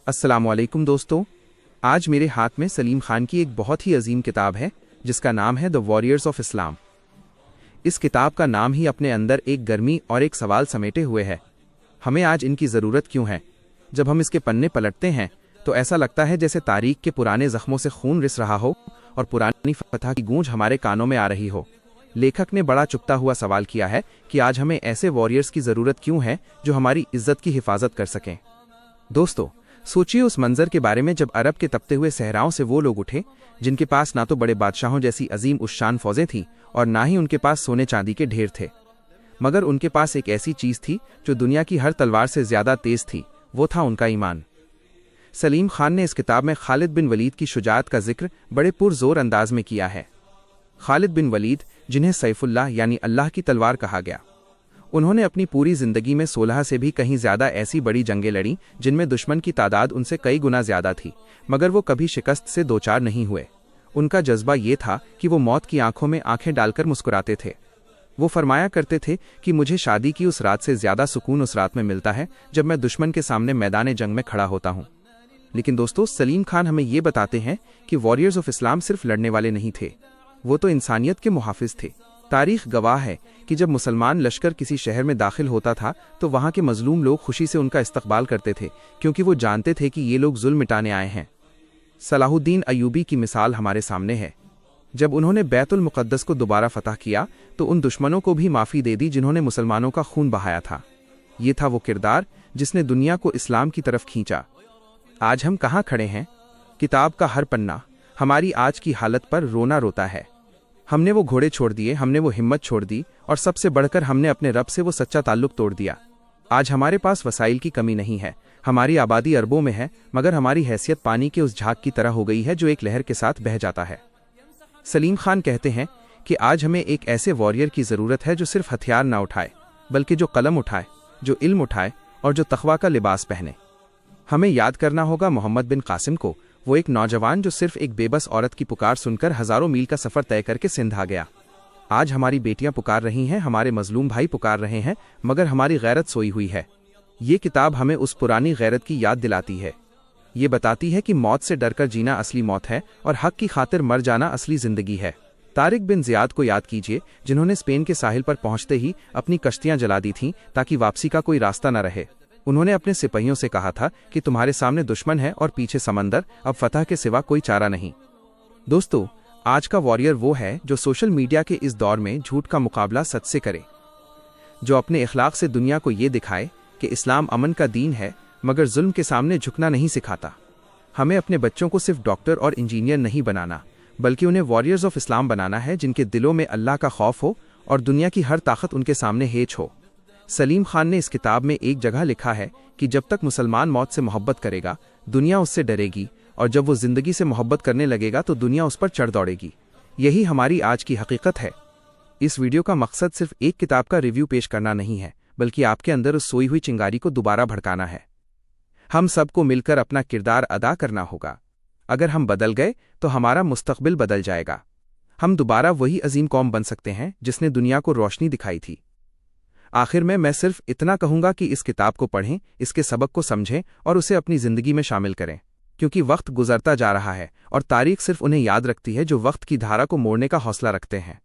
अस्सलामुअलैकुम दोस्तों, आज मेरे हाथ में सलीम खान की एक बहुत ही अजीम किताब है जिसका नाम है द वॉरियर्स ऑफ इस्लाम। इस किताब का नाम ही अपने अंदर एक गर्मी और एक सवाल समेटे हुए है। हमें आज इनकी ज़रूरत क्यों है? जब हम इसके पन्ने पलटते हैं तो ऐसा लगता है जैसे तारीख के पुराने ज़ख्मों से खून रिस रहा हो और पुरानी फतह की गूंज हमारे कानों में आ रही हो। लेखक ने बड़ा चुभता हुआ सवाल किया है कि आज हमें ऐसे वॉरियर्स की ज़रूरत क्यों है जो हमारी इज्जत की हिफाजत कर सकें। दोस्तों, सोचिए उस मंजर के बारे में जब अरब के तपते हुए सहराओं से वो लोग उठे जिनके पास ना तो बड़े बादशाहों जैसी अजीम उश्शान फौजें थीं और ना ही उनके पास सोने चांदी के ढेर थे, मगर उनके पास एक ऐसी चीज़ थी जो दुनिया की हर तलवार से ज़्यादा तेज़ थी। वो था उनका ईमान। सलीम खान ने इस किताब में खालिद बिन वलीद की शुजाअत का जिक्र बड़े पुरजोर अंदाज में किया है। खालिद बिन वलीद, जिन्हें सैफुल्लाह यानी अल्लाह की तलवार कहा गया, उन्होंने अपनी पूरी जिंदगी में 16 से भी कहीं ज्यादा ऐसी बड़ी जंगें लड़ी जिनमें दुश्मन की तादाद उनसे कई गुना ज्यादा थी, मगर वो कभी शिकस्त से दो चार नहीं हुए। उनका जज्बा ये था कि वो मौत की आंखों में आंखें डालकर मुस्कुराते थे। वो फरमाया करते थे कि मुझे शादी की उस रात से ज्यादा सुकून उस रात में मिलता है जब मैं दुश्मन के सामने मैदान जंग में खड़ा होता हूँ। लेकिन दोस्तों, सलीम खान हमें ये बताते हैं कि वॉरियर्स ऑफ इस्लाम सिर्फ लड़ने वाले नहीं थे, वो तो इंसानियत के मुहाफिज थे। तारीख गवाह है कि जब मुसलमान लश्कर किसी शहर में दाखिल होता था तो वहाँ के मजलूम लोग खुशी से उनका इस्तकबाल करते थे, क्योंकि वो जानते थे कि ये लोग जुल्म मिटाने आए हैं। सलाहुद्दीन अयूबी की मिसाल हमारे सामने है। जब उन्होंने बैतुल मुक़द्दस को दोबारा फतह किया तो उन दुश्मनों को भी माफ़ी दे दी जिन्होंने मुसलमानों का खून बहाया था। ये था वो किरदार जिसने दुनिया को इस्लाम की तरफ खींचा। आज हम कहाँ खड़े हैं? किताब का हर पन्ना हमारी आज की हालत पर रोना रोता है। हमने वो घोड़े छोड़ दिए, हमने वो हिम्मत छोड़ दी, और सबसे बढ़कर हमने अपने रब से वो सच्चा ताल्लुक तोड़ दिया। आज हमारे पास वसाइल की कमी नहीं है, हमारी आबादी अरबों में है, मगर हमारी हैसियत पानी के उस झाग की तरह हो गई है जो एक लहर के साथ बह जाता है। सलीम खान कहते हैं कि आज हमें एक ऐसे वॉरियर की ज़रूरत है जो सिर्फ हथियार ना उठाए, बल्कि जो कलम उठाए, जो इल्म उठाए और जो तक़वा का लिबास पहने। हमें याद करना होगा मोहम्मद बिन कासिम को, वो एक नौजवान जो सिर्फ एक बेबस औरत की पुकार सुनकर हजारों मील का सफर तय करके सिंध आ गया। आज हमारी बेटियां पुकार रही हैं, हमारे मजलूम भाई पुकार रहे हैं, मगर हमारी गैरत सोई हुई है। ये किताब हमें उस पुरानी गैरत की याद दिलाती है। ये बताती है कि मौत से डरकर जीना असली मौत है और हक की खातिर मर जाना असली जिंदगी है। तारिक बिन ज़ियाद को याद कीजिए, जिन्होंने स्पेन के साहिल पर पहुंचते ही अपनी कश्तियां जला दी थीं ताकि वापसी का कोई रास्ता न रहे। उन्होंने अपने सिपाहियों से कहा था कि तुम्हारे सामने दुश्मन है और पीछे समंदर, अब फतह के सिवा कोई चारा नहीं। दोस्तों, आज का वॉरियर वो है जो सोशल मीडिया के इस दौर में झूठ का मुकाबला सच से करे, जो अपने इखलाक से दुनिया को ये दिखाए कि इस्लाम अमन का दीन है, मगर जुल्म के सामने झुकना नहीं सिखाता। हमें अपने बच्चों को सिर्फ डॉक्टर और इंजीनियर नहीं बनाना, बल्कि उन्हें वॉरियर्स ऑफ इस्लाम बनाना है जिनके दिलों में अल्लाह का खौफ हो और दुनिया की हर ताकत उनके सामने हेच हो। सलीम खान ने इस किताब में एक जगह लिखा है कि जब तक मुसलमान मौत से मोहब्बत करेगा, दुनिया उससे डरेगी, और जब वो जिंदगी से मोहब्बत करने लगेगा तो दुनिया उस पर चढ़ दौड़ेगी। यही हमारी आज की हकीकत है। इस वीडियो का मकसद सिर्फ एक किताब का रिव्यू पेश करना नहीं है, बल्कि आपके अंदर उस सोई हुई चिंगारी को दोबारा भड़काना है। हम सबको मिलकर अपना किरदार अदा करना होगा। अगर हम बदल गए तो हमारा मुस्तकबिल बदल जाएगा। हम दोबारा वही अजीम कौम बन सकते हैं जिसने दुनिया को रोशनी दिखाई थी। आखिर में मैं सिर्फ इतना कहूंगा कि इस किताब को पढ़ें, इसके सबक को समझें और उसे अपनी जिंदगी में शामिल करें, क्योंकि वक्त गुजरता जा रहा है और तारीख सिर्फ उन्हें याद रखती है जो वक्त की धारा को मोड़ने का हौसला रखते हैं।